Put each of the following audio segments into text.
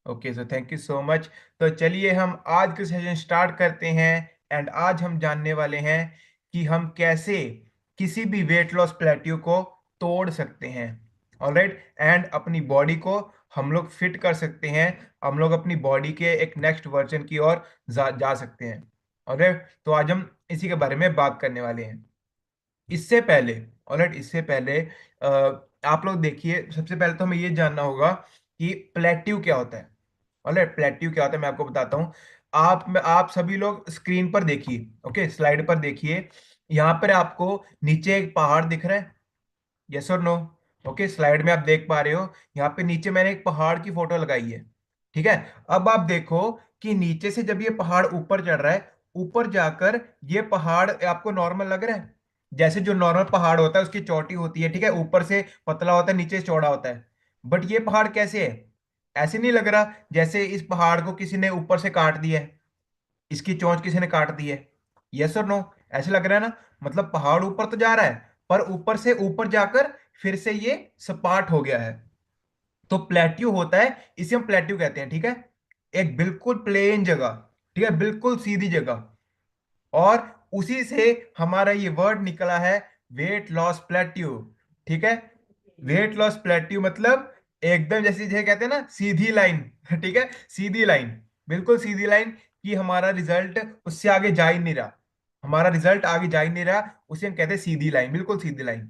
Okay, so thank you so much. तो चलिए हम आज के सेशन स्टार्ट करते हैं। एंड आज हम जानने वाले हैं कि हम कैसे किसी भी वेट लॉस प्लेट्यू को तोड़ सकते हैं। ऑलराइट, एंड अपनी बॉडी को हम लोग फिट कर सकते हैं। हम लोग अपनी बॉडी के एक नेक्स्ट वर्जन की ओर जा सकते हैं। ऑलराइट, तो आज हम इसी के बारे में बात करने वाले हैं। इससे पहले, ऑलराइट, इससे पहले आप लोग देखिए, सबसे पहले तो हमें ये जानना होगा कि प्लेट्यू क्या होता है। ऑलराइट, प्लेट्यू क्या होता है मैं आपको बताता हूँ। आप सभी लोग स्क्रीन पर देखिए, ओके, स्लाइड पर देखिए। यहाँ पर आपको नीचे एक पहाड़ दिख रहा है, यस और नो? ओके, स्लाइड में आप देख पा रहे हो, यहाँ पे नीचे मैंने एक पहाड़ की फोटो लगाई है। ठीक है, अब आप देखो कि नीचे से जब ये पहाड़ ऊपर चढ़ रहा है, ऊपर जाकर ये पहाड़ आपको नॉर्मल लग रहा है? जैसे जो नॉर्मल पहाड़ होता है उसकी चोटी होती है, ठीक है, ऊपर से पतला होता है, नीचे से चौड़ा होता है। बट ये पहाड़ कैसे है? ऐसे नहीं लग रहा जैसे इस पहाड़ को किसी ने ऊपर से काट दिया है, इसकी चोंच किसी ने काट दी है। यस और नो? ऐसे लग रहा है ना? मतलब पहाड़ ऊपर तो जा रहा है, पर ऊपर से ऊपर जाकर फिर से ये सपाट हो गया है। तो प्लेट्यू होता है, इसे हम प्लेट्यू कहते हैं। ठीक है, एक बिल्कुल प्लेन जगह, ठीक है, बिल्कुल सीधी जगह। और उसी से हमारा ये वर्ड निकला है, वेट लॉस प्लेट्यू। ठीक है, वेट लॉस प्लेट्यू मतलब एकदम जैसे जैसे कहते हैं ना, सीधी लाइन। ठीक है, सीधी लाइन, बिल्कुल सीधी लाइन, कि हमारा रिजल्ट उससे आगे जा ही नहीं रहा। हमारा रिजल्ट आगे जा ही नहीं रहा, उसे हम कहते हैं सीधी लाइन, बिल्कुल सीधी लाइन।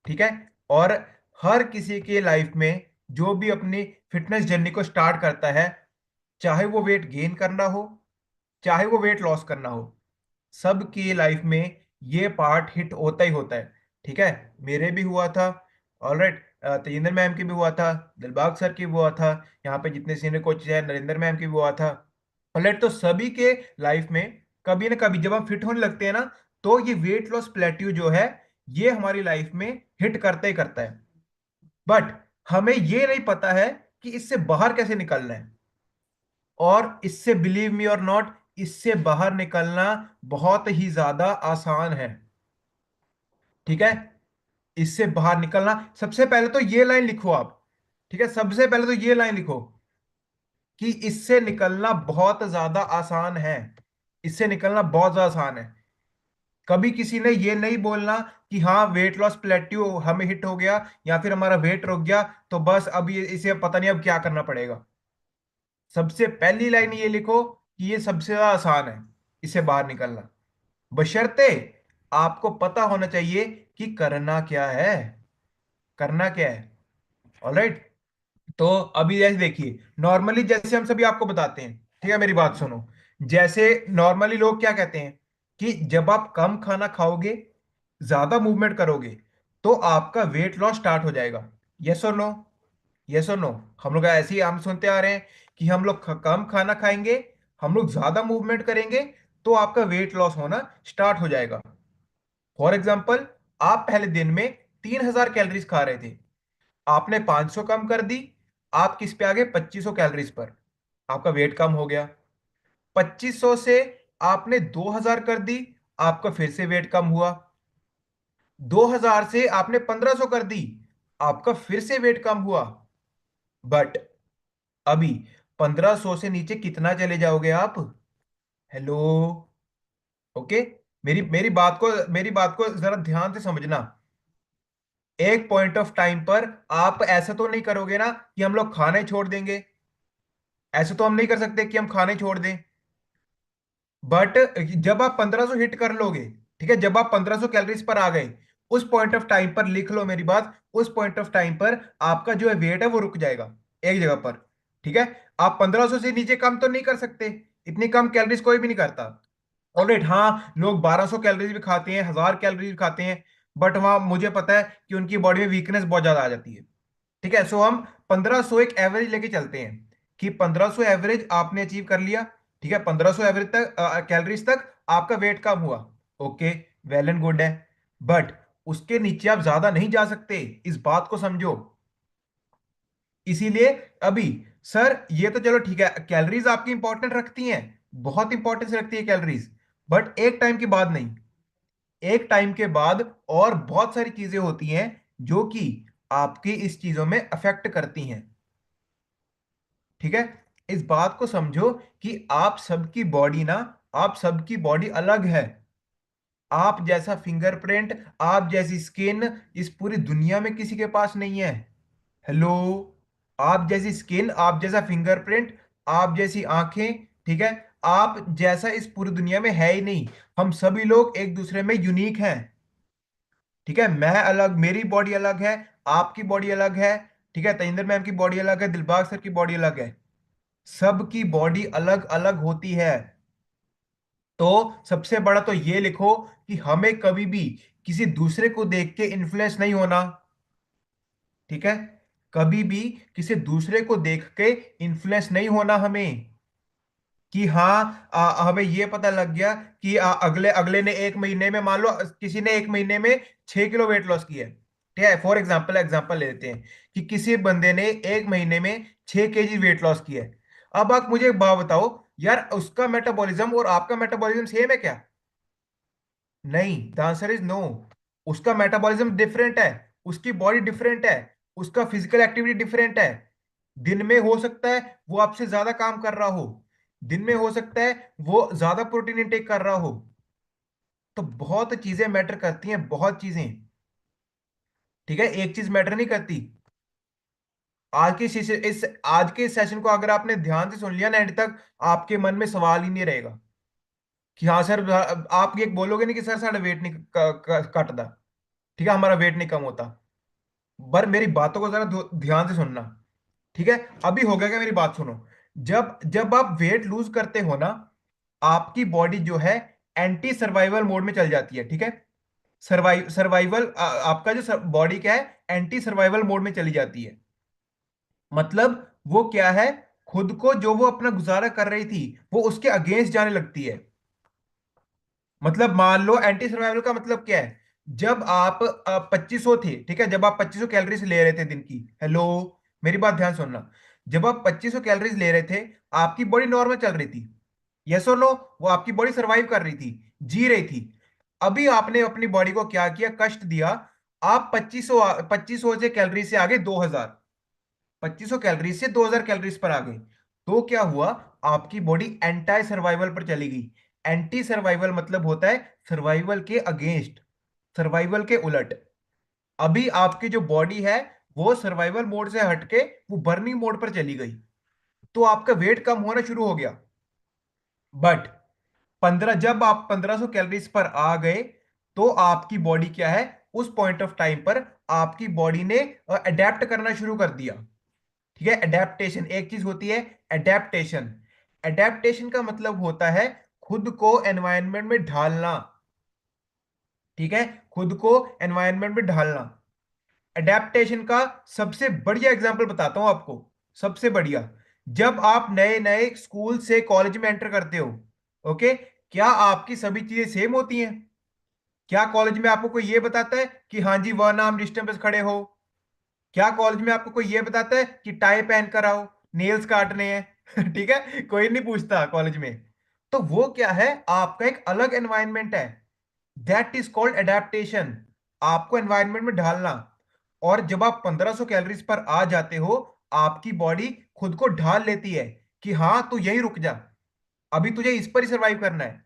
ठीक है, और हर किसी के लाइफ में जो भी अपनी फिटनेस जर्नी को स्टार्ट करता है, चाहे वो वेट गेन करना हो, चाहे वो वेट लॉस करना हो, सबकी लाइफ में ये पार्ट हिट होता ही होता है। ठीक है, मेरे भी हुआ था। ऑलराइट, तेजिंदर मैम की भी हुआ था, दिलबाग सर की भी हुआ था, यहाँ पे जितने सीनियर कोच हैं, नरेंद्र मैम की भी हुआ था। ऑलराइट, तो सभी के लाइफ में कभी ना कभी जब हम फिट होने लगते हैं ना, तो ये वेट लॉस प्लेट्यू जो है, ये हमारी लाइफ में हिट करता ही करता है। बट हमें ये नहीं पता है कि इससे बाहर कैसे निकलना है। और इससे, बिलीव मी और नॉट, इससे बाहर निकलना बहुत ही ज्यादा आसान है। ठीक है, इससे बाहर निकलना, सबसे पहले तो ये लाइन लिखो आप। ठीक है, सबसे पहले तो ये लाइन लिखो कि इससे निकलना बहुत ज्यादा आसान है। इससे निकलना बहुत ज्यादा आसान है। कभी किसी ने ये नहीं बोलना कि हाँ वेट लॉस प्लेट्यू हमें हिट हो गया या फिर हमारा वेट रुक गया, तो बस अब ये इसे पता नहीं अब क्या करना पड़ेगा। सबसे पहली लाइन ये लिखो कि ये सबसे ज्यादा आसान है, इससे बाहर निकलना। बशर्ते आपको पता होना चाहिए कि करना क्या है। करना क्या है? ऑलराइट, तो अभी जैसे देखिए, नॉर्मली जैसे हम सभी आपको बताते हैं, ठीक है, मेरी बात सुनो। जैसे नॉर्मली लोग क्या कहते हैं कि जब आप कम खाना खाओगे, ज्यादा मूवमेंट करोगे, तो आपका वेट लॉस स्टार्ट हो जाएगा। यस और नो? यस और नो? हम लोग ऐसे ही हम सुनते आ रहे हैं कि हम लोग कम खाना खाएंगे, हम लोग ज्यादा मूवमेंट करेंगे, तो आपका वेट लॉस होना स्टार्ट हो जाएगा। फॉर एग्जाम्पल, आप पहले दिन में 3000 कैलोरीज खा रहे थे, आपने 500 कम कर दी, आप किस पे आ गए? 2500 कैलोरीज पर। आपका वेट कम हो गया। 2500 से आपने 2000 कर दी, आपका फिर से वेट कम हुआ। 2000 से आपने 1500 कर दी, आपका फिर से वेट कम हुआ। बट अभी 1500 से नीचे कितना चले जाओगे आप? हेलो? ओके, मेरी बात को जरा ध्यान से समझना। एक पॉइंट ऑफ टाइम पर आप ऐसा तो नहीं करोगे ना कि हम लोग खाना ही छोड़ देंगे। ऐसे तो हम नहीं कर सकते कि हम खाने छोड़ दें। बट जब आप 1500 हिट कर लोगे, ठीक है, जब आप 1500 कैलोरीज पर आ गए, उस पॉइंट ऑफ टाइम पर लिख लो मेरी बात, उस पॉइंट ऑफ टाइम पर आपका जो है वेट है वो रुक जाएगा एक जगह पर। ठीक है, आप 1500 से नीचे कम तो नहीं कर सकते, इतनी कम कैलोरीज कोई भी नहीं करता। ऑलराइट, हाँ, लोग 1200 कैलोरीज भी खाते हैं, 1000 कैलोरीज भी खाते हैं, बट वहां मुझे पता है कि उनकी बॉडी में वीकनेस बहुत ज्यादा आ जाती है। ठीक है, सो हम 1500 एक एवरेज लेके चलते हैं कि 1500 एवरेज आपने अचीव कर लिया। ठीक है, 1500 एवरेज तक, कैलोरीज तक आपका वेट कम हुआ। ओके, वेल एंड गुड है। बट उसके नीचे आप ज्यादा नहीं जा सकते, इस बात को समझो। इसीलिए अभी, सर ये तो चलो ठीक है, कैलोरीज आपकी इंपॉर्टेंट रखती हैं, बहुत इंपॉर्टेंस रखती है कैलोरीज, बट एक टाइम के बाद नहीं। एक टाइम के बाद और बहुत सारी चीजें होती हैं जो कि आपकी इस चीजों में अफेक्ट करती हैं। ठीक है। इस बात को समझो कि आप सबकी बॉडी ना, आप सबकी बॉडी अलग है। आप जैसा फिंगरप्रिंट, आप जैसी स्किन इस पूरी दुनिया में किसी के पास नहीं है। हेलो। आप जैसी स्किन, आप जैसा फिंगरप्रिंट, आप जैसी आंखें, ठीक है, आप जैसा इस पूरी दुनिया में है ही नहीं। हम सभी लोग एक दूसरे में यूनिक हैं। ठीक है, मैं अलग, मेरी बॉडी अलग है, आपकी बॉडी अलग है। ठीक है, तेजिंदर मैम की बॉडी अलग है, दिलबाग सर की बॉडी अलग है। सबकी बॉडी अलग अलग होती है। तो सबसे बड़ा तो ये लिखो कि हमें कभी भी किसी दूसरे को देख के इन्फ्लुएंस नहीं होना। ठीक है, कभी भी किसी दूसरे को देख के इन्फ्लुएंस नहीं होना हमें। कि हाँ हमें ये पता लग गया कि अगले अगले ने एक महीने में, मान लो किसी ने एक महीने में 6 किलो वेट लॉस किया है। ठीक है, फॉर एग्जाम्पल एग्जाम्पल ले लेते हैं कि किसी बंदे ने एक महीने में 6 केजी वेट लॉस किया है। अब आप मुझे एक बात बताओ, यार उसका मेटाबॉलिज्म और आपका मेटाबॉलिज्म सेम है क्या? नहीं, द आंसर इज नो। उसका मेटाबॉलिज्म डिफरेंट है, उसकी बॉडी डिफरेंट है, उसका फिजिकल एक्टिविटी डिफरेंट है। दिन में हो सकता है वो आपसे ज्यादा काम कर रहा हो, दिन में हो सकता है वो ज्यादा प्रोटीन इंटेक कर रहा हो। तो बहुत चीजें मैटर करती हैं, बहुत चीजें। ठीक है, एक चीज मैटर नहीं करती। आज के इस आज के सेशन को अगर आपने ध्यान से सुन लिया ना एंड तक, आपके मन में सवाल ही नहीं रहेगा कि हाँ सर, आप ये बोलोगे नहीं कि सर साਡਾ वेट नहीं कटता। ठीक है, हमारा वेट नहीं कम होता। पर मेरी बातों को जरा ध्यान से सुनना। ठीक है, अभी हो गया क्या, मेरी बात सुनो। जब जब आप वेट लूज करते हो ना, आपकी बॉडी जो है एंटी सर्वाइवल मोड में चल जाती है। ठीक है, सर्वाइवल आपका जो बॉडी क्या है, एंटी सर्वाइवल मोड में चली जाती है। मतलब वो क्या है, खुद को जो वो अपना गुजारा कर रही थी वो उसके अगेंस्ट जाने लगती है। मतलब मान लो एंटी सर्वाइवल का मतलब क्या है, जब आप 2500 थे, ठीक है, जब आप 2500 कैलोरीज ले रहे थे दिन की। हेलो, मेरी बात ध्यान सुनना। जब आप 2500 कैलोरीज ले रहे थे, आपकी बॉडी नॉर्मल चल रही थी। यस और नो? वो आपकी बॉडी सरवाइव कर रही थी, जी रही थी। अभी आपने अपनी बॉडी को क्या किया, कष्ट दिया। आप 2500 से कैलोरी से आगे 2000, 2500 कैलोरी से 2000 कैलोरीज पर आ गए। तो क्या हुआ, आपकी बॉडी एंटी सर्वाइवल पर चली गई। एंटी सर्वाइवल मतलब होता है सर्वाइवल के अगेंस्ट, सर्वाइवल के उलट। अभी आपकी जो बॉडी है वो सर्वाइवल मोड से हटके वो बर्निंग मोड पर चली गई। तो आपका वेट कम होना शुरू हो गया। बट 15 जब आप 1500 कैलोरीज पर आ गए, तो आपकी बॉडी क्या है, उस पॉइंट ऑफ टाइम पर आपकी बॉडी ने अडेप्ट करना शुरू कर दिया। ठीक है, एडेप्टेशन एक चीज होती है। एडेप्टेशन, एडेप्टेशन का मतलब होता है खुद को एनवायरनमेंट में ढालना। ठीक है, खुद को एनवायरनमेंट में ढालना। एडेप्टेशन का सबसे बढ़िया एग्जांपल बताता हूं आपको, सबसे बढ़िया। जब आप नए नए स्कूल से कॉलेज में एंटर करते हो, ओके, क्या आपकी सभी चीजें सेम होती हैं? क्या कॉलेज में आपको कोई ये बताता है कि हाँ जी वह नाम डिस्टेंस पे खड़े हो? क्या कॉलेज में आपको कोई ये बताता है कि टाई पहन कर आओ, नेल्स काटने हैं? ठीक है, कोई नहीं पूछता कॉलेज में। तो वो क्या है, आपका एक अलग एनवायरनमेंट है। दैट इज कॉल्ड एडेप्टेशन, आपको एनवायरनमेंट में ढालना। और जब आप 1500 कैलोरीज पर आ जाते हो, आपकी बॉडी खुद को ढाल लेती है कि हाँ तू यहीं रुक जा, अभी तुझे इस पर ही सरवाइव करना है।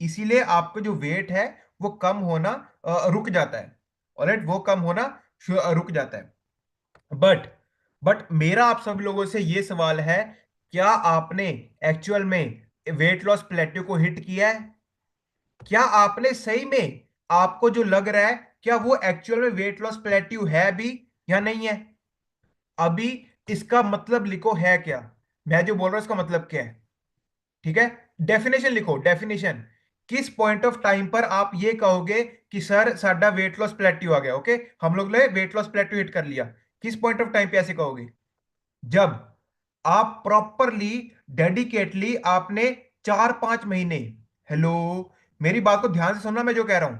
इसीलिए आपका जो वेट है वो कम होना रुक जाता है। ऑलराइट, वो कम होना रुक जाता है। बट मेरा आप सब लोगों से ये सवाल है, क्या आपने एक्चुअल में वेट लॉस प्लेट्यू को हिट किया है? क्या आपने सही में, आपको जो लग रहा है, क्या वो एक्चुअल में वेट लॉस प्लेट्यू है भी या नहीं है? अभी इसका मतलब लिखो है क्या, मैं जो बोल रहा हूं इसका मतलब क्या है। ठीक है, डेफिनेशन लिखो, डेफिनेशन। किस पॉइंट ऑफ टाइम पर आप ये कहोगे कि सर साडा वेट लॉस प्लेट्यू आ गया? ओके, हम लोग ने वेट लॉस प्लेट्यू हिट कर लिया। किस पॉइंट ऑफ टाइम पे ऐसे कहोगे? जब आप प्रॉपरली, डेडिकेटली आपने 4-5 महीने, हेलो, मेरी बात को ध्यान से सुनना मैं जो कह रहा हूं।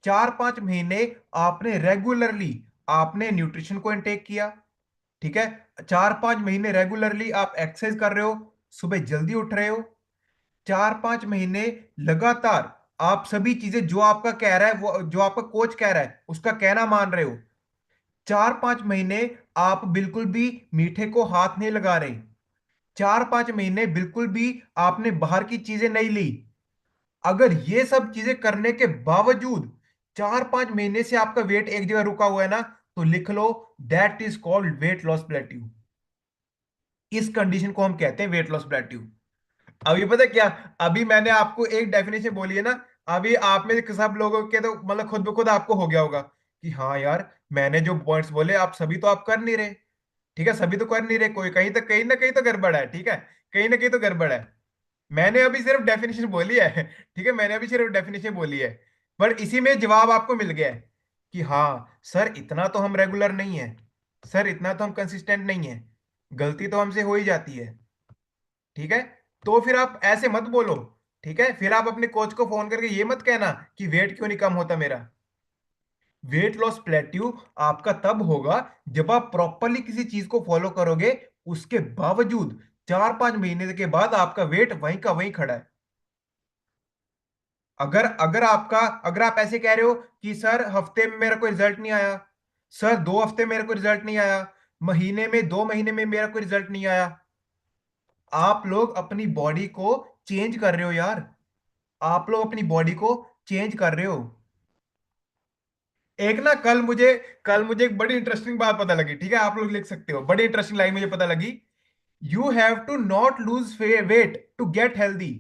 4-5 महीने आपने रेगुलरली आपने न्यूट्रिशन को इनटेक किया। ठीक है, 4-5 महीने रेगुलरली आप एक्सरसाइज कर रहे हो, सुबह जल्दी उठ रहे हो। 4-5 महीने लगातार आप सभी चीजें जो आपका कह रहा है, वो जो आपका कोच कह रहा है उसका कहना मान रहे हो। 4-5 महीने आप बिल्कुल भी मीठे को हाथ नहीं लगा रहे। 4-5 महीने बिल्कुल भी आपने बाहर की चीजें नहीं ली, अगर ये सब चीजें करने के बावजूद 4-5 महीने से आपका वेट एक जगह रुका हुआ है ना, तो लिख लो, that is called weight loss plateau. इस कंडीशन को हम कहते हैं वेट लॉस प्लेट्यू। अभी पता क्या, अभी मैंने आपको एक डेफिनेशन बोली है ना, अभी आप में से सब लोगों के तो मतलब खुद ब खुद आपको हो गया होगा कि हाँ यार, मैंने जो पॉइंट्स बोले आप सभी तो आप कर नहीं रहे। ठीक है, सभी तो कर नहीं रहे, कोई कहीं तक कहीं ना कहीं तो गड़बड़ है। ठीक है, कहीं ना कहीं तो गड़बड़ है। मैंने अभी सिर्फ डेफिनेशन बोली है। ठीक है, मैंने अभी सिर्फ डेफिनेशन बोली है, पर इसी में जवाब आपको मिल गया है कि हाँ सर, इतना तो हम रेगुलर नहीं है, सर इतना तो हम कंसिस्टेंट नहीं है, गलती तो हमसे हो ही जाती है। ठीक है, तो फिर आप ऐसे मत बोलो। ठीक है, फिर आप अपने कोच को फोन करके ये मत कहना कि वेट क्यों नहीं कम होता मेरा। वेट लॉस प्लेट्यू आपका तब होगा जब आप प्रॉपरली किसी चीज को फॉलो करोगे, उसके बावजूद 4-5 महीने के बाद आपका वेट वहीं का वहीं खड़ा है। अगर अगर आपका अगर आप ऐसे कह रहे हो कि सर हफ्ते में मेरा कोई रिजल्ट नहीं आया, सर 2 हफ्ते मेरा कोई रिजल्ट नहीं आया, महीने में 2 महीने में मेरा कोई रिजल्ट नहीं आया, आप लोग अपनी बॉडी को चेंज कर रहे हो यार। आप लोग अपनी बॉडी को चेंज कर रहे हो। एक ना कल मुझे एक बड़ी इंटरेस्टिंग बात पता लगी। ठीक है, आप लोग लिख सकते हो, बड़ी इंटरेस्टिंग लाइन मुझे पता लगी। You have to not lose weight to get healthy,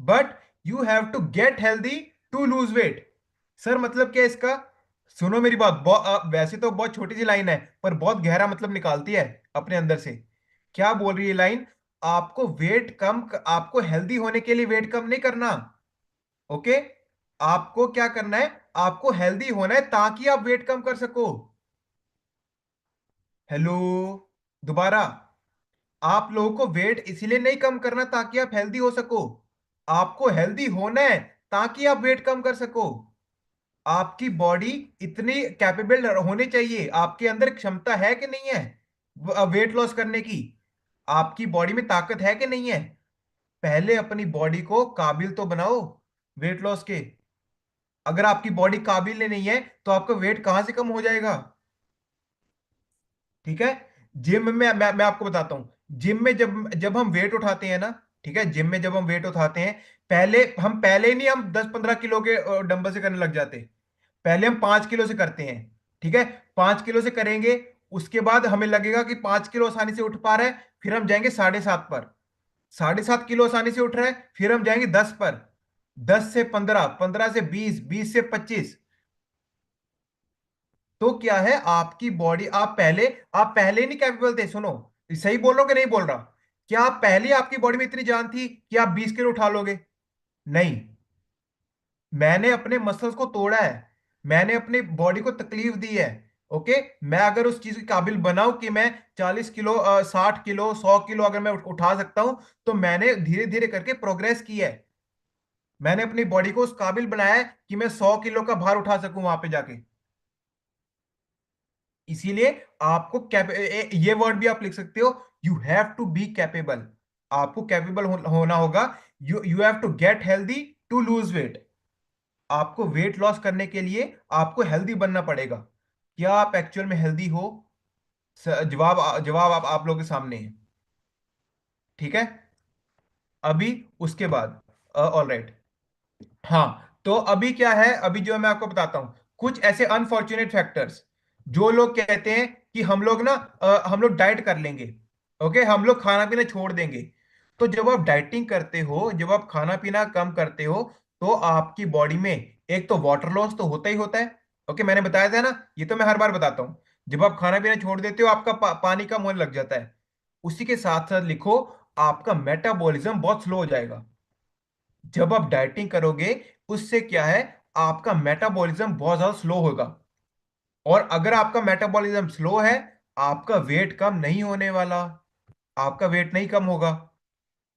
but you have to get healthy to lose weight. Sir मतलब क्या है इसका? सुनो मेरी बात, वैसे तो बहुत छोटी सी लाइन है, पर बहुत गहरा मतलब निकालती है अपने अंदर से। क्या बोल रही है लाइन? आपको हेल्दी होने के लिए वेट कम नहीं करना। ओके, आपको क्या करना है? आपको हेल्दी होना है ताकि आप वेट कम कर सको। हेलो, दोबारा, आप लोगों को वेट इसलिए नहीं कम करना ताकि आप हेल्दी हो सको, आपको हेल्दी होना है ताकि आप वेट कम कर सको। आपकी बॉडी इतनी कैपेबल होनी चाहिए, आपके अंदर क्षमता है कि नहीं है वेट लॉस करने की? आपकी बॉडी में ताकत है कि नहीं है? पहले अपनी बॉडी को काबिल तो बनाओ वेट लॉस के। अगर आपकी बॉडी काबिल नहीं है तो आपका वेट कहां से कम हो जाएगा? ठीक है, जिम में मैं आपको बताता हूं, जिम में जब जब हम वेट उठाते हैं ना, ठीक है, जिम में जब हम वेट उठाते हैं, पहले ही नहीं हम 10-15 किलो के डंबल से करने लग जाते। पहले हम 5 किलो से करते हैं। ठीक है, 5 किलो से करेंगे, उसके बाद हमें लगेगा कि 5 किलो आसानी से उठ पा रहा है, फिर हम जाएंगे 7.5 पर। 7.5 किलो आसानी से उठ रहा है, फिर हम जाएंगे 10 पर। 10 से 15, 15 से 20, 20 से 25। तो क्या है, आपकी बॉडी, आप पहले नहीं कैपेबल थे? सुनो, सही बोल रहा हूं कि नहीं बोल रहा? क्या आप पहले आपकी बॉडी में इतनी जान थी कि आप 20 किलो उठा लोगे? नहीं। मैंने अपने मसल्स को तोड़ा है, मैंने अपनी बॉडी को तकलीफ दी है। ओके, मैं अगर उस चीज के काबिल बनाऊं कि मैं 40 किलो 60 किलो 100 किलो अगर मैं उठा सकता हूं, तो मैंने धीरे धीरे करके प्रोग्रेस की है। मैंने अपनी बॉडी को उस काबिल बनाया है कि मैं 100 किलो का भार उठा सकूं वहां पे जाके। इसीलिए आपको ये वर्ड भी आप लिख सकते हो, you have to be capable. आपको कैपेबल होना होगा। You have to get healthy to lose weight. आपको वेट लॉस करने के लिए आपको हेल्दी बनना पड़ेगा। क्या आप एक्चुअल में हेल्दी हो? जवाब आप लोगों के सामने है। ठीक है, अभी उसके बाद, ऑल राइट, हाँ तो अभी क्या है, अभी जो मैं आपको बताता हूं कुछ ऐसे अनफॉर्चुनेट फैक्टर्स। जो लोग कहते हैं कि हम लोग डाइट कर लेंगे, ओके, हम लोग खाना पीना छोड़ देंगे। तो जब आप डाइटिंग करते हो, जब आप खाना पीना कम करते हो, तो आपकी बॉडी में एक तो वाटर लॉस तो होता ही होता है। ओके, मैंने बताया था ना, ये तो मैं हर बार बताता हूँ। जब आप खाना पीना छोड़ देते हो, आपका पानी कम होने लग जाता है। उसी के साथ साथ लिखो, आपका मेटाबॉलिज्म बहुत स्लो हो जाएगा। जब आप डाइटिंग करोगे, उससे क्या है, आपका मेटाबॉलिज्म बहुत ज्यादा स्लो होगा। और अगर आपका मेटाबॉलिज्म स्लो है, आपका वेट कम नहीं होने वाला। आपका वेट नहीं कम होगा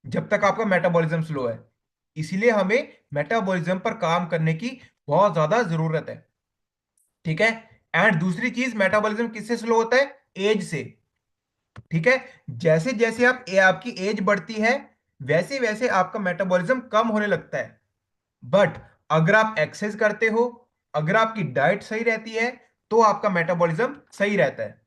जब तक आपका मेटाबॉलिज्म स्लो है। इसीलिए हमें मेटाबॉलिज्म पर काम करने की बहुत ज्यादा जरूरत है। ठीक है, एंड दूसरी चीज, मेटाबॉलिज्म किससे स्लो होता है? एज से। ठीक है, जैसे जैसे आपकी एज बढ़ती है, वैसे वैसे आपका मेटाबॉलिज्म कम होने लगता है। बट अगर आप एक्सरसाइज करते हो, अगर आपकी डाइट सही रहती है, तो आपका मेटाबॉलिज्म सही रहता है।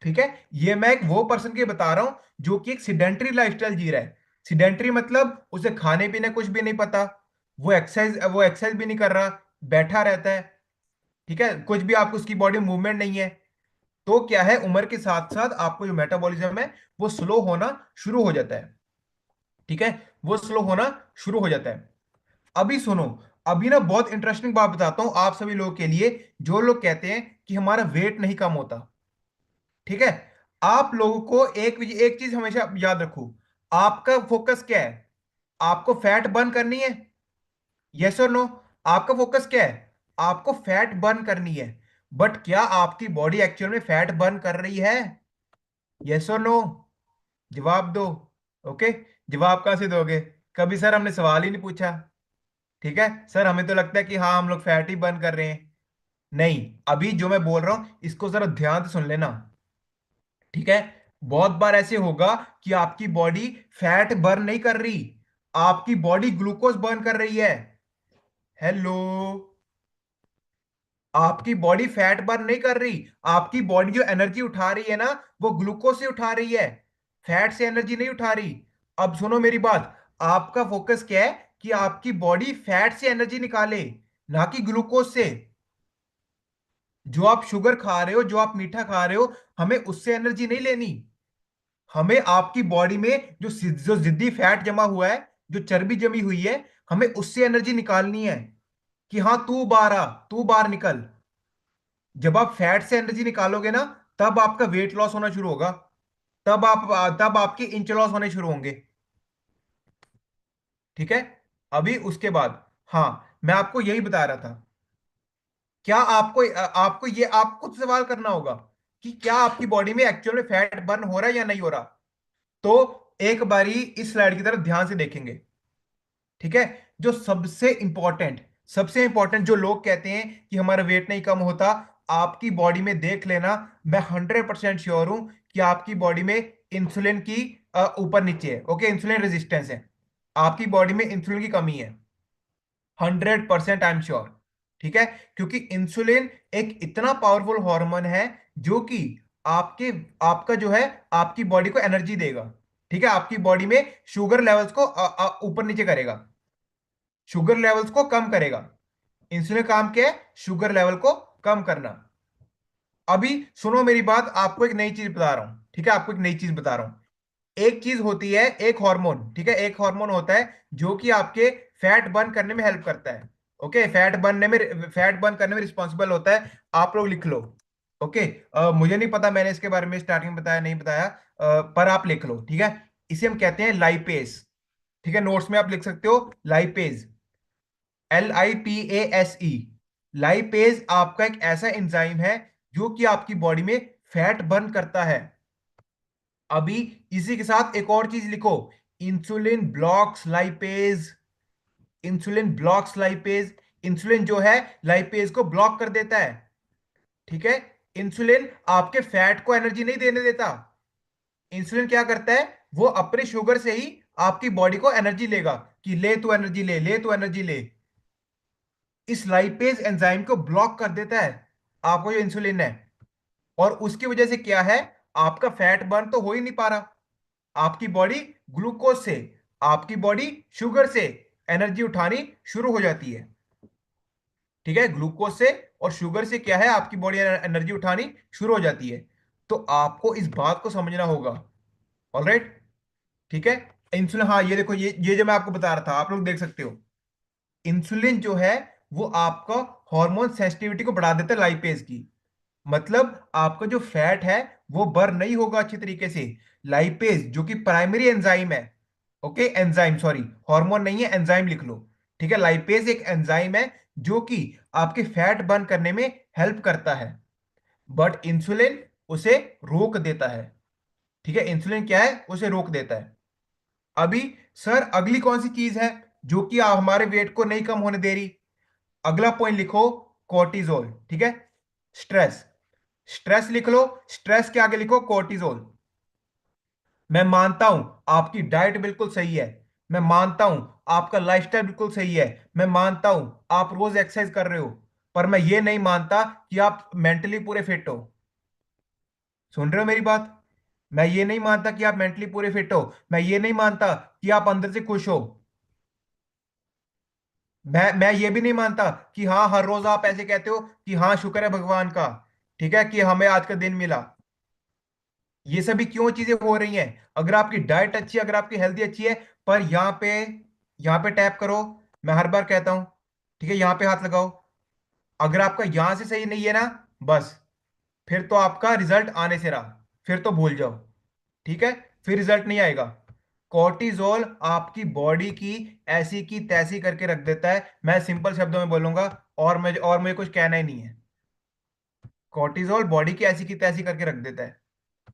ठीक है, ये मैं एक वो पर्सन के बता रहा हूं जो कि एक सिडेंट्री लाइफस्टाइल जी रहा है। सिडेंट्री मतलब उसे खाने पीने कुछ भी नहीं पता, वो एक्सरसाइज भी नहीं कर रहा, बैठा रहता है। ठीक है, कुछ भी आपको उसकी बॉडी मूवमेंट नहीं है। तो क्या है, उम्र के साथ साथ आपको जो मेटाबॉलिज्म है वो स्लो होना शुरू हो जाता है। ठीक है, वो स्लो होना शुरू हो जाता है। अभी सुनो, अभी ना बहुत इंटरेस्टिंग बात बताता हूं आप सभी लोगों के लिए, जो लोग कहते हैं कि हमारा वेट नहीं कम होता। ठीक है, आप लोगों को एक चीज हमेशा याद रखो, आपका फोकस क्या है? आपको फैट बर्न करनी है, यस और नो? आपका फोकस क्या है? आपको फैट बर्न करनी है। बट क्या आपकी बॉडी एक्चुअल में फैट बर्न कर रही है, यस और नो? जवाब दो। ओके, जवाब कहां से दोगे? कभी सर हमने सवाल ही नहीं पूछा। ठीक है सर, हमें तो लगता है कि हाँ हम लोग फैट ही बर्न कर रहे हैं। नहीं, अभी जो मैं बोल रहा हूं इसको जरा ध्यान से सुन लेना। ठीक है, बहुत बार ऐसे होगा कि आपकी बॉडी फैट बर्न नहीं कर रही, आपकी बॉडी ग्लूकोज बर्न कर रही है। हेलो, आपकी बॉडी फैट बर्न नहीं कर रही, आपकी बॉडी जो एनर्जी उठा रही है ना, वो ग्लूकोज से उठा रही है, फैट से एनर्जी नहीं उठा रही। अब सुनो मेरी बात, आपका फोकस क्या है कि आपकी बॉडी फैट से एनर्जी निकाले, ना कि ग्लूकोज से। जो आप शुगर खा रहे हो, जो आप मीठा खा रहे हो, हमें उससे एनर्जी नहीं लेनी। हमें आपकी बॉडी में जो जिद्दी फैट जमा हुआ है, जो चर्बी जमी हुई है, हमें उससे एनर्जी निकालनी है। कि हाँ तू बाहर आ, तू बाहर निकल। जब आप फैट से एनर्जी निकालोगे ना, तब आपका वेट लॉस होना शुरू होगा, तब आपके इंच लॉस होने शुरू होंगे। ठीक है, अभी उसके बाद, हाँ, मैं आपको यही बता रहा था। क्या आपको खुद सवाल करना होगा कि क्या आपकी बॉडी में एक्चुअल में फैट बर्न हो रहा है या नहीं हो रहा। तो एक बारी इस स्लाइड की तरफ ध्यान से देखेंगे। ठीक है, जो सबसे इंपॉर्टेंट जो लोग कहते हैं कि हमारा वेट नहीं कम होता, आपकी बॉडी में देख लेना। मैं 100% श्योर हूं कि आपकी बॉडी में इंसुलिन की ऊपर नीचे है। ओके, इंसुलिन रेजिस्टेंस है, आपकी बॉडी में इंसुलिन की कमी है। 100% आई एम श्योर। ठीक है, क्योंकि इंसुलिन एक इतना पावरफुल हार्मोन है जो कि आपके आपका जो है आपकी बॉडी को एनर्जी देगा। ठीक है, आपकी बॉडी में शुगर लेवल्स को ऊपर नीचे करेगा, शुगर लेवल्स को कम करेगा। इंसुलिन काम क्या है? शुगर लेवल को कम करना। अभी सुनो मेरी बात, आपको एक नई चीज बता रहा हूं। ठीक है, आपको एक नई चीज बता रहा हूं। एक चीज होती है, एक हार्मोन, ठीक है, एक हार्मोन होता है जो कि आपके फैट बर्न करने में हेल्प करता है। ओके, फैट बर्न करने में रिस्पॉन्सिबल होता है। आप लोग लिख लो। ओके, मुझे नहीं पता मैंने इसके बारे में स्टार्टिंग में बताया नहीं बताया, पर आप लिख लो। ठीक है, इसे हम कहते हैं लाइपेज। ठीक है, नोट्स में आप लिख सकते हो लाइपेज, LIPASE। लाइपेज आपका एक ऐसा एंजाइम है जो कि आपकी बॉडी में फैट बर्न करता है। अभी इसी के साथ एक और चीज लिखो, insulin blocks lipase. Insulin blocks lipase, insulin जो है लाइपेज को ब्लॉक कर देता है। ठीक है, इंसुलिन आपके फैट को एनर्जी नहीं देने देता। इंसुलिन क्या करता है, वो अपने शुगर से ही आपकी बॉडी को एनर्जी लेगा, कि ले तू एनर्जी ले तू एनर्जी ले। इस लाइपेज एंजाइम को ब्लॉक कर देता है आपको जो इंसुलिन है। और उसकी वजह से क्या है, आपका फैट बर्न तो हो ही नहीं पा रहा। आपकी बॉडी ग्लूकोज से, आपकी बॉडी शुगर से एनर्जी उठानी शुरू हो जाती है। ठीक है, ग्लूकोज से और शुगर से क्या है, आपकी बॉडी एनर्जी उठानी शुरू हो जाती है। तो आपको इस बात को समझना होगा। ऑलराइट, ठीक है। इंसुलिन, हाँ ये देखो, ये जो मैं आपको बता रहा था, आप लोग देख सकते हो। इंसुलिन जो है वो आपका हार्मोन सेंसिटिविटी को बढ़ा देता है लाइपेज की। मतलब आपका जो फैट है वो बर्न नहीं होगा अच्छी तरीके से। लाइपेज जो कि प्राइमरी एंजाइम है, ओके, एंजाइम सॉरी, हार्मोन नहीं है, एंजाइम लिख लो। ठीक है, लाइपेज एक एंजाइम है जो कि आपके फैट बर्न करने में हेल्प करता है, बट इंसुलिन उसे रोक देता है। ठीक है, इंसुलिन क्या है, उसे रोक देता है। अभी सर अगली कौन सी चीज है जो कि हमारे वेट को नहीं कम होने दे रही? अगला पॉइंट लिखो, कोर्टिजोल। ठीक है, स्ट्रेस, स्ट्रेस लिख लो, स्ट्रेस के आगे लिखो कोर्टिजोल। मैं मानता हूं आपकी डाइट बिल्कुल सही है, मैं मानता हूं आपका लाइफस्टाइल बिल्कुल सही है, मैं मानता हूं आप रोज एक्सरसाइज कर रहे हो, पर मैं ये नहीं मानता कि आप मेंटली पूरे फिट हो। सुन रहे हो मेरी बात? मैं ये नहीं मानता कि आप मेंटली पूरे फिट हो, मैं ये नहीं मानता कि आप अंदर से खुश हो, मैं ये भी नहीं मानता कि हाँ हर रोज आप ऐसे कहते हो कि हाँ शुक्र है भगवान का, ठीक है, कि हमें आज का दिन मिला। ये सभी क्यों चीजें हो रही हैं? अगर आपकी डाइट अच्छी है, अगर आपकी हेल्दी अच्छी है, पर यहाँ पे टैप करो, मैं हर बार कहता हूं, ठीक है, यहाँ पे हाथ लगाओ। अगर आपका यहां से सही नहीं है ना, बस फिर तो आपका रिजल्ट आने से रहा, फिर तो भूल जाओ, ठीक है, फिर रिजल्ट नहीं आएगा। कॉर्टिजोल आपकी बॉडी की ऐसी की तैसी करके रख देता है, मैं सिंपल शब्दों में बोलूंगा, और मुझे कुछ कहना ही नहीं है। कॉर्टिजोल बॉडी की ऐसी की तैसी करके रख देता है,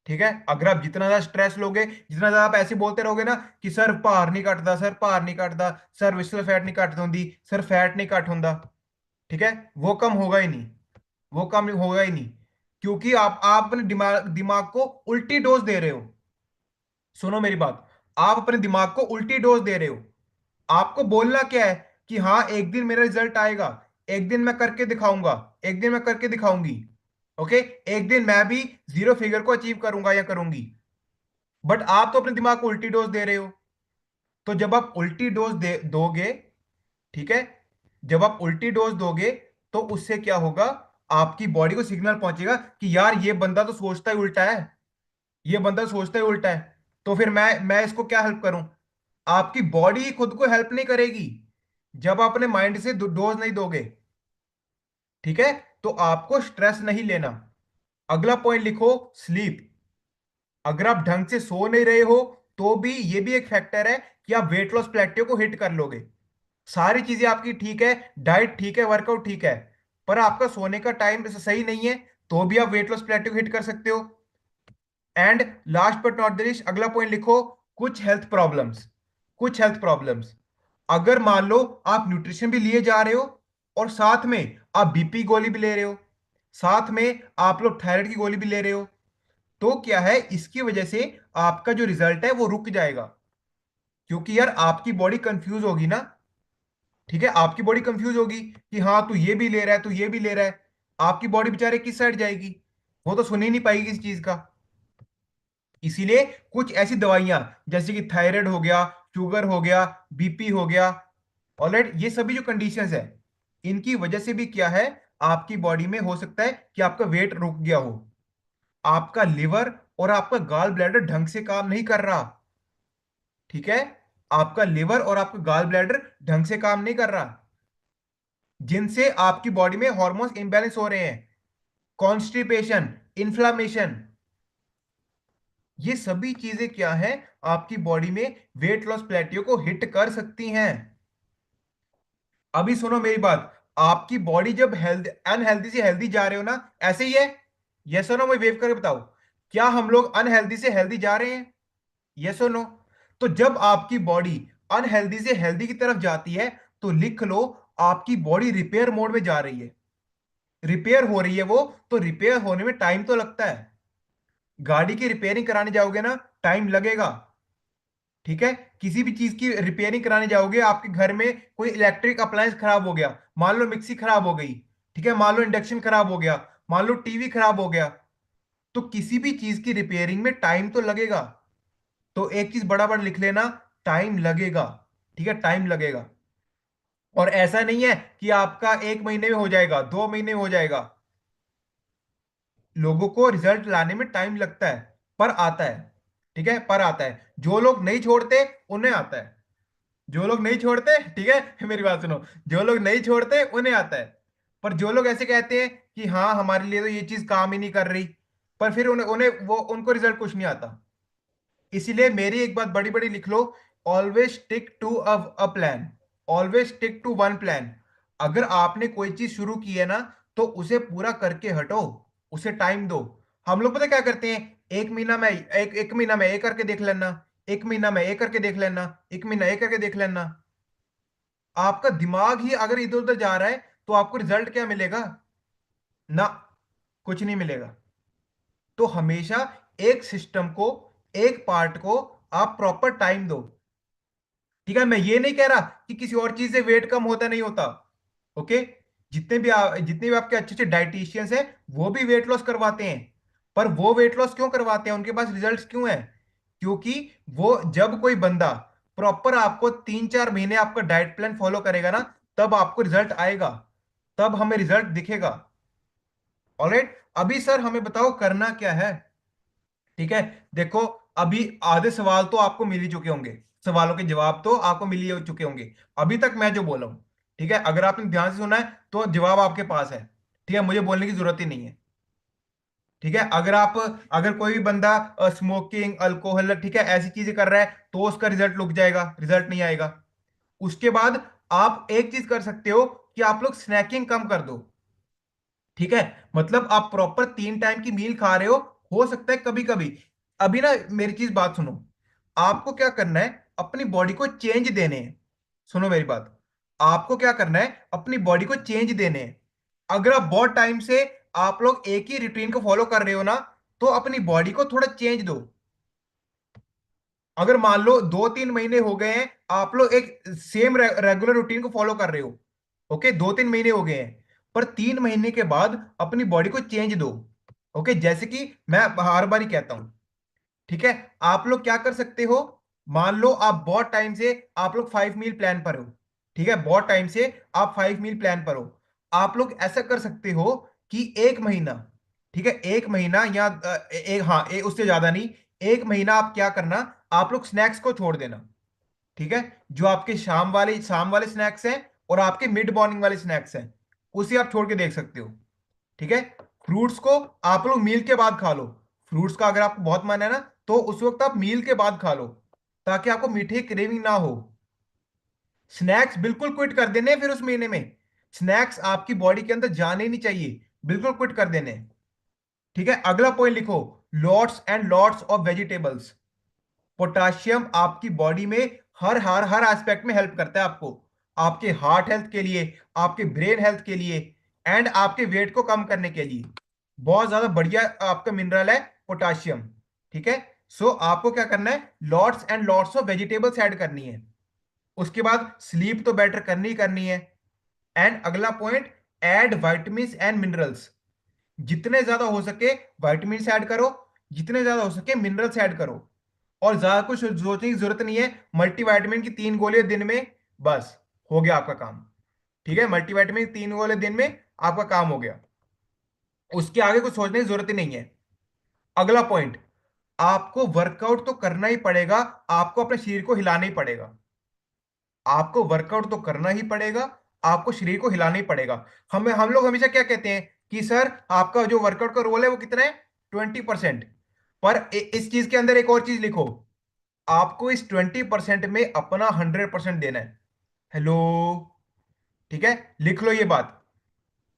ठीक है। अगर आप जितना ज्यादा स्ट्रेस लोगे, जितना ज्यादा आप ऐसे बोलते रहोगे ना कि सर भार नहीं घटता, सर भार नहीं घटता, सर विस्सल फैट नहीं घट होंदी, सर फैट नहीं घट होंदा, ठीक है, वो कम होगा ही नहीं, वो कम होगा ही नहीं। क्योंकि आप अपने दिमाग दिमाग को उल्टी डोज दे रहे हो। सुनो मेरी बात, आप अपने दिमाग को उल्टी डोज दे रहे हो। आपको बोलना क्या है कि हाँ एक दिन मेरा रिजल्ट आएगा, एक दिन मैं करके दिखाऊंगा, एक दिन मैं करके दिखाऊंगी, ओके, एक दिन मैं भी जीरो फिगर को अचीव करूंगा या करूंगी। बट आप तो अपने दिमाग को उल्टी डोज दे रहे हो। तो जब आप उल्टी डोज दे दोगे, ठीक है, जब आप उल्टी डोज दोगे, तो उससे क्या होगा, आपकी बॉडी को सिग्नल पहुंचेगा कि यार ये बंदा तो सोचता ही उल्टा है, ये बंदा सोचता ही उल्टा है, तो फिर मैं इसको क्या हेल्प करूं? आपकी बॉडी खुद को हेल्प नहीं करेगी जब आप अपने माइंड से डोज नहीं दोगे, ठीक है। तो आपको स्ट्रेस नहीं लेना। अगला पॉइंट लिखो, स्लीप। अगर आप ढंग से सो नहीं रहे हो, तो भी ये भी एक फैक्टर है कि आप वेट लॉस प्लेट्यू को हिट कर लोगे। सारी चीजें आपकी ठीक है, डाइट ठीक है, वर्कआउट ठीक है, पर आपका सोने का टाइम सही नहीं है, तो भी आप वेट लॉस प्लेट्यू को हिट कर सकते हो। And last but not the list, अगला पॉइंट लिखो, कुछ हेल्थ प्रॉब्लम्स। कुछ हेल्थ प्रॉब्लम्स, अगर मान लो आप न्यूट्रिशन भी लिए जा रहे हो, और साथ में आप बीपी गोली भी ले रहे हो, साथ में आप लोग थायराइड की गोली भी ले रहे हो, तो क्या है, इसकी वजह से आपका जो रिजल्ट है वो रुक जाएगा। क्योंकि यार आपकी बॉडी कंफ्यूज होगी ना, ठीक है, आपकी बॉडी कंफ्यूज होगी कि हाँ तू ये भी ले रहा है, तू ये भी ले रहा है। आपकी बॉडी बेचारे किस साइड जाएगी? वो तो सुन ही नहीं पाएगी किसी चीज का। इसीलिए कुछ ऐसी दवाइयां, जैसे कि थायराइड हो गया, शुगर हो गया, बीपी हो गया, ऑलराइट, ये सभी जो कंडीशंस है, इनकी वजह से भी क्या है, आपकी बॉडी में हो सकता है कि आपका वेट रुक गया हो, आपका लिवर और आपका गॉल ब्लैडर ढंग से काम नहीं कर रहा, ठीक है, आपका लिवर और आपका गॉल ब्लैडर ढंग से काम नहीं कर रहा, जिनसे आपकी बॉडी में हार्मोन्स इंबैलेंस हो रहे हैं, कॉन्स्टिपेशन, इन्फ्लामेशन, ये सभी चीजें क्या है, आपकी बॉडी में वेट लॉस प्लेटियो को हिट कर सकती हैं। अभी सुनो मेरी बात, आपकी बॉडी जब हेल्थ अनहेल्दी से हेल्दी जा रहे हो ना, ऐसे ही है, यस और नो मैं वेव करके बताओ, क्या हम लोग अनहेल्दी से हेल्दी जा रहे हैं? यस और नो? तो जब आपकी बॉडी अनहेल्दी से हेल्दी की तरफ जाती है, तो लिख लो, आपकी बॉडी रिपेयर मोड में जा रही है, रिपेयर हो रही है वो। तो रिपेयर होने में टाइम तो लगता है, गाड़ी की रिपेयरिंग कराने जाओगे ना, टाइम लगेगा, ठीक है। किसी भी चीज की रिपेयरिंग कराने जाओगे, आपके घर में कोई इलेक्ट्रिक अप्लायंस खराब हो गया, मान लो मिक्सी खराब हो गई, ठीक है, मान लो इंडक्शन खराब हो गया, मान लो टीवी खराब हो गया, तो किसी भी चीज की रिपेयरिंग में टाइम तो लगेगा। तो एक चीज बड़ा बड़ा लिख लेना, टाइम लगेगा, ठीक है, टाइम लगेगा। और ऐसा नहीं है कि आपका 1 महीने में हो जाएगा, 2 महीने में हो जाएगा। लोगों को रिजल्ट लाने में टाइम लगता है, पर आता है, ठीक है, पर आता है। जो लोग नहीं छोड़ते उन्हें आता है, जो लोग नहीं छोड़ते, ठीक है, मेरी बात सुनो, जो लोग नहीं छोड़ते उन्हें आता है। पर जो लोग ऐसे कहते हैं कि हाँ हमारे लिए तो ये चीज काम ही नहीं कर रही, पर फिर उन्हें उन्हें वो उनको रिजल्ट कुछ नहीं आता। इसीलिए मेरी एक बात बड़ी बड़ी लिख लो, always stick to a plan, always stick to one plan. अगर आपने कोई चीज शुरू की है ना, तो उसे पूरा करके हटो, उसे टाइम दो। हम लोग पता क्या करते हैं, एक महीना में एक करके देख लेना, एक महीना में एक करके देख लेना, एक महीना एक करके देख लेना। आपका दिमाग ही अगर इधर उधर जा रहा है, तो आपको रिजल्ट क्या मिलेगा? ना, कुछ नहीं मिलेगा। तो हमेशा एक सिस्टम को, एक पार्ट को आप प्रॉपर टाइम दो, ठीक है। मैं ये नहीं कह रहा कि किसी और चीज से वेट कम होता नहीं होता, ओके। जितने भी आपके अच्छे अच्छे डाइटिशियंस हैं, वो भी वेट लॉस करवाते हैं, पर वो वेट लॉस क्यों करवाते हैं, उनके पास रिजल्ट्स क्यों है? क्योंकि वो जब कोई बंदा प्रॉपर आपको 3-4 महीने आपका डाइट प्लान फॉलो करेगा ना, तब आपको रिजल्ट आएगा, तब हमें रिजल्ट दिखेगा। ऑलराइट, अभी सर हमें बताओ करना क्या है। ठीक है, देखो, अभी आधे सवाल तो आपको मिल ही चुके होंगे, सवालों के जवाब तो आपको मिल ही चुके होंगे अभी तक मैं जो बोला हूं। ठीक है, अगर आपने ध्यान से सुना है तो जवाब आपके पास है। ठीक है, मुझे बोलने की जरूरत ही नहीं है। ठीक है, अगर कोई भी बंदा स्मोकिंग, अल्कोहल, ठीक है, ऐसी चीजें कर रहा है, तो उसका रिजल्ट रुक जाएगा, रिजल्ट नहीं आएगा। उसके बाद आप एक चीज कर सकते हो कि आप लोग स्नैकिंग कम कर दो। ठीक है, मतलब आप प्रॉपर 3 टाइम की मील खा रहे हो सकता है कभी कभी। अभी ना मेरी चीज बात सुनो, आपको क्या करना है, अपनी बॉडी को चेंज देने हैं। सुनो मेरी बात, आपको क्या करना है, अपनी बॉडी को चेंज देने हैं। अगर आप बहुत टाइम से आप लोग एक ही रूटीन को फॉलो कर रहे हो ना, तो अपनी बॉडी को थोड़ा चेंज दो। अगर मान लो 2-3 महीने हो गए हैं आप लोग एक सेम रेगुलर रूटीन को फॉलो कर रहे हो, ओके, 2-3 महीने हो गए हैं, पर 3 महीने के बाद अपनी बॉडी को चेंज दो। ओके, जैसे कि मैं हर बार ही कहता हूं। ठीक है, आप लोग क्या कर सकते हो, मान लो आप बहुत टाइम से आप लोग 5 मील प्लान पर हो। ठीक है, बहुत टाइम से आप 5 मील प्लान पर हो। आप लोग ऐसा कर सकते हो कि 1 महीना, ठीक है, 1 महीना या हाँ, उससे ज्यादा नहीं, 1 महीना आप क्या करना, आप लोग स्नैक्स को छोड़ देना। ठीक है, जो आपके शाम वाले स्नैक्स हैं और आपके मिड मॉर्निंग वाले स्नैक्स हैं, उसे आप छोड़ के देख सकते हो। ठीक है, फ्रूट्स को आप लोग मील के बाद खा लो। फ्रूट्स का अगर आपको बहुत मन है ना, तो उस वक्त आप मील के बाद खा लो, ताकि आपको मीठे क्रेविंग ना हो। स्नैक्स बिल्कुल क्विट कर देने हैं फिर उस महीने में। स्नैक्स आपकी बॉडी के अंदर जाने ही नहीं चाहिए, बिल्कुल क्विट कर देने हैं। ठीक है, अगला पॉइंट लिखो, lots and lots of vegetables. Potassium आपकी बॉडी में हर हर हर एस्पेक्ट में हेल्प करता है आपको, आपके हार्ट हेल्थ के लिए, आपके ब्रेन हेल्थ के लिए, एंड आपके वेट को कम करने के लिए। बहुत ज्यादा बढ़िया आपका मिनरल है पोटाशियम। ठीक है, सो आपको क्या करना है, lots and lots of vegetables add करनी है। उसके बाद स्लीप तो बेटर करनी ही करनी है। एंड अगला point, add vitamin and minerals. जितने ज्यादा हो सके विटामिन ऐड करो, जितने ज्यादा हो सके मिनरल्स ऐड करो। और ज्यादा कुछ सोचने की जरूरत नहीं है, मल्टीविटामिन की 3 गोलियां दिन में, बस हो गया आपका काम। ठीक है, मल्टीविटामिन 3 गोलियां दिन में आपका काम हो गया, उसके आगे कुछ सोचने की जरूरत ही नहीं है। अगला पॉइंट, आपको वर्कआउट तो करना ही पड़ेगा, आपको अपने शरीर को हिलाना ही पड़ेगा। आपको वर्कआउट तो करना ही पड़ेगा, आपको शरीर को हिलाना ही पड़ेगा। हम लोग हमेशा क्या कहते हैं कि सर आपका जो वर्कआउट का रोल है वो कितना है, 20%। पर इस चीज के अंदर एक और चीज लिखो, आपको इस 20% में अपना 100% देना है। हेलो, ठीक है, लिख लो ये बात।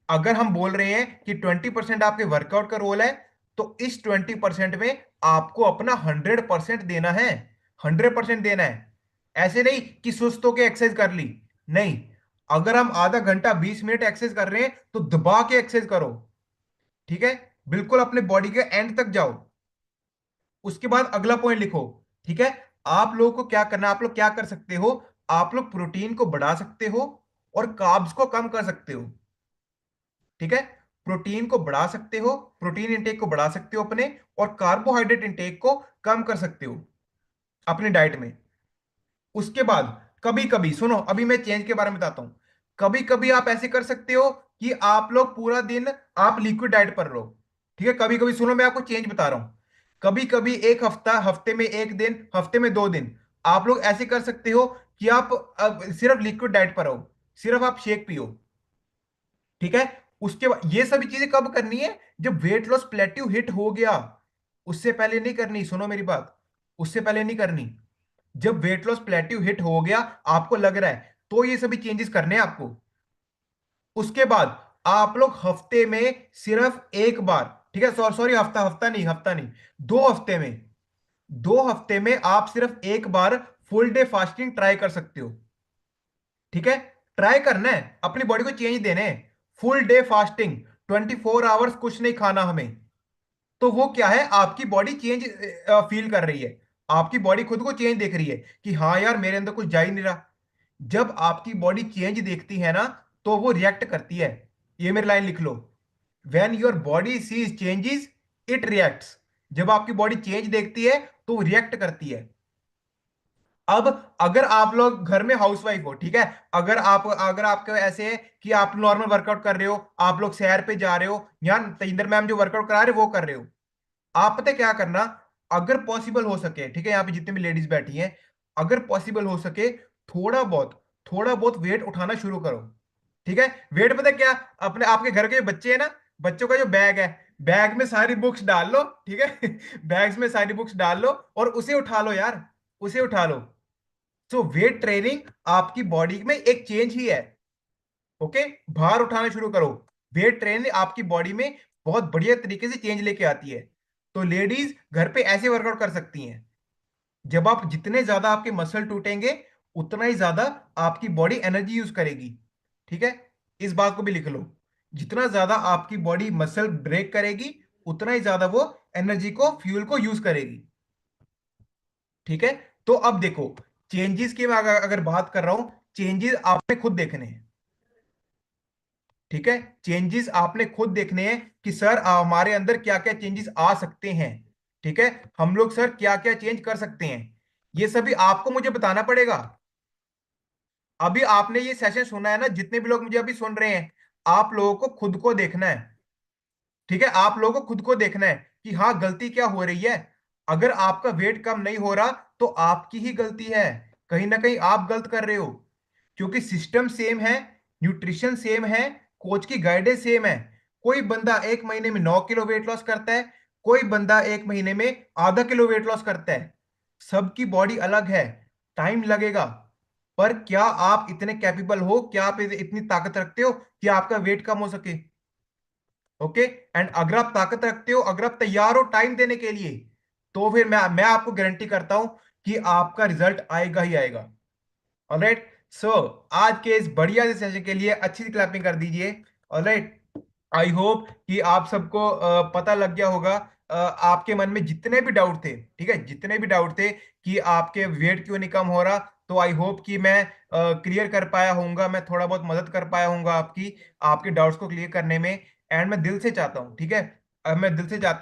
अगर हम बोल रहे हैं कि 20% आपके वर्कआउट का रोल है, तो इस 20% में आपको अपना 100% देना है। 100% देना है। ऐसे नहीं कि सुस्त होके एक्सरसाइज कर ली, नहीं। अगर हम आधा घंटा 20 मिनट एक्सरसाइज कर रहे हैं, तो दबा के एक्सरसाइज करो। ठीक है, बिल्कुल अपने बॉडी के एंड तक जाओ। उसके बाद अगला पॉइंट लिखो। ठीक है, आप लोगों को क्या करना है, आप लोग क्या कर सकते हो, आप लोग प्रोटीन को बढ़ा सकते हो और कार्ब्स को कम कर सकते हो। ठीक है, प्रोटीन को बढ़ा सकते हो, प्रोटीन इंटेक को बढ़ा सकते हो अपने, और कार्बोहाइड्रेट इंटेक को कम कर सकते हो अपनी डाइट में। उसके बाद कभी कभी सुनो, अभी मैं चेंज के बारे में बताता हूं। कभी कभी आप ऐसे कर सकते हो कि आप लोग पूरा दिन आप लिक्विड डाइट पर रहो। ठीक है, कभी कभी सुनो, मैं आपको चेंज बता रहा हूं। कभी कभी एक हफ्ता, हफ्ते में 1 दिन, हफ्ते में 2 दिन, आप लोग ऐसे कर सकते हो कि आप अब सिर्फ लिक्विड डाइट पर रहो, सिर्फ आप शेक पियो। ठीक है, उसके बाद ये सभी चीजें कब करनी है, जब वेट लॉस प्लेट्यू हिट हो गया। उससे पहले नहीं करनी, सुनो मेरी बात, उससे पहले नहीं करनी। जब वेट लॉस प्लेट्यू हिट हो गया, आपको लग रहा है, तो ये सभी चेंजेस करने हैं आपको। उसके बाद आप लोग हफ्ते में सिर्फ एक बार, ठीक है, सॉरी सॉरी, हफ्ता हफ्ता नहीं, हफ्ता नहीं, 2 हफ्ते में, 2 हफ्ते में आप सिर्फ एक बार फुल डे फास्टिंग ट्राई कर सकते हो। ठीक है, ट्राई करना है, अपनी बॉडी को चेंज देने हैं। फुल डे फास्टिंग, 24 आवर्स कुछ नहीं खाना हमें। तो वो क्या है, आपकी बॉडी चेंज फील कर रही है, आपकी बॉडी खुद को चेंज देख रही है कि हाँ यार मेरे अंदर कुछ जा ही नहीं रहा। जब आपकी बॉडी चेंज देखती है ना, तो वो रिएक्ट करती है। ये मेरी लाइन लिख लो, when your body sees changes, it reacts. जब आपकी बॉडी चेंज देखती है तो रिएक्ट करती है। अब अगर आप लोग घर में हाउसवाइफ हो, ठीक है, अगर आपके ऐसे है कि आप नॉर्मल वर्कआउट कर रहे हो, आप लोग सैर पे जा रहे हो, या तजिंदर मैम जो वर्कआउट करा रहे हो वो कर रहे हो, आप पता है क्या करना, अगर पॉसिबल हो सके, ठीक है, यहाँ पे जितने भी लेडीज बैठी हैं, अगर पॉसिबल हो सके थोड़ा बहुत वेट उठाना शुरू करो। ठीक है, वेट पता है क्या, अपने आपके घर के बच्चे हैं ना, बच्चों का जो बैग है, बैग में सारी बुक्स डाल लो, ठीक है बैग्स में सारी बुक्स डाल लो और उसे उठा लो यार, उसे उठा लो। सो वेट ट्रेनिंग आपकी बॉडी में एक चेंज ही है। ओके, भार उठाना शुरू करो। वेट ट्रेनिंग आपकी बॉडी में बहुत बढ़िया तरीके से चेंज लेके आती है। तो लेडीज घर पे ऐसे वर्कआउट कर सकती हैं। जब आप जितने ज्यादा आपके मसल टूटेंगे उतना ही ज्यादा आपकी बॉडी एनर्जी यूज करेगी। ठीक है, इस बात को भी लिख लो, जितना ज्यादा आपकी बॉडी मसल ब्रेक करेगी उतना ही ज्यादा वो एनर्जी को, फ्यूल को यूज करेगी। ठीक है, तो अब देखो, चेंजेस की मैं अगर बात कर रहा हूं, चेंजेस आपने खुद देखने हैं। ठीक है, चेंजेस आपने खुद देखने हैं कि सर हमारे अंदर क्या क्या चेंजेस आ सकते हैं। ठीक है, हम लोग सर क्या क्या चेंज कर सकते हैं, ये सभी आपको मुझे बताना पड़ेगा। अभी आपने ये सेशन सुना है ना, जितने भी लोग मुझे अभी सुन रहे हैं, आप लोगों को खुद को देखना है। ठीक है, आप लोगों को खुद को देखना है कि हाँ गलती क्या हो रही है। अगर आपका वेट कम नहीं हो रहा तो आपकी ही गलती है, कहीं ना कहीं आप गलत कर रहे हो। क्योंकि सिस्टम सेम है, न्यूट्रिशन सेम है, कोच की गाइडेंस सेम है। कोई बंदा एक महीने में 9 किलो वेट लॉस करता है, कोई बंदा एक महीने में आधा किलो वेट लॉस करता है। सबकी बॉडी अलग है, टाइम लगेगा। पर क्या आप इतने कैपेबल हो, क्या आप इतनी ताकत रखते हो कि आपका वेट कम हो सके? ओके, एंड अगर आप ताकत रखते हो, अगर आप तैयार हो टाइम देने के लिए, तो फिर मैं आपको गारंटी करता हूं कि आपका रिजल्ट आएगा ही आएगा। ऑलराइट, सो आज के इस बढ़िया से सेशन के लिए अच्छी सी क्लैपिंग कर दीजिए। ऑलराइट, आई होप कि आप सबको पता लग गया होगा। आपके मन में जितने भी डाउट थे, ठीक है, जितने भी डाउट थे कि आपके वेट क्यों नहीं कम हो रहा, तो आई होप कि मैं क्लियर कर पाया होऊंगा, मैं थोड़ा बहुत मदद कर पाया होऊंगा आपकी, आपके डाउट्स को क्लियर करने में। एंड मैं दिल से चाहता हूँ, ठीक है, मैं दिल से चाहता हूँ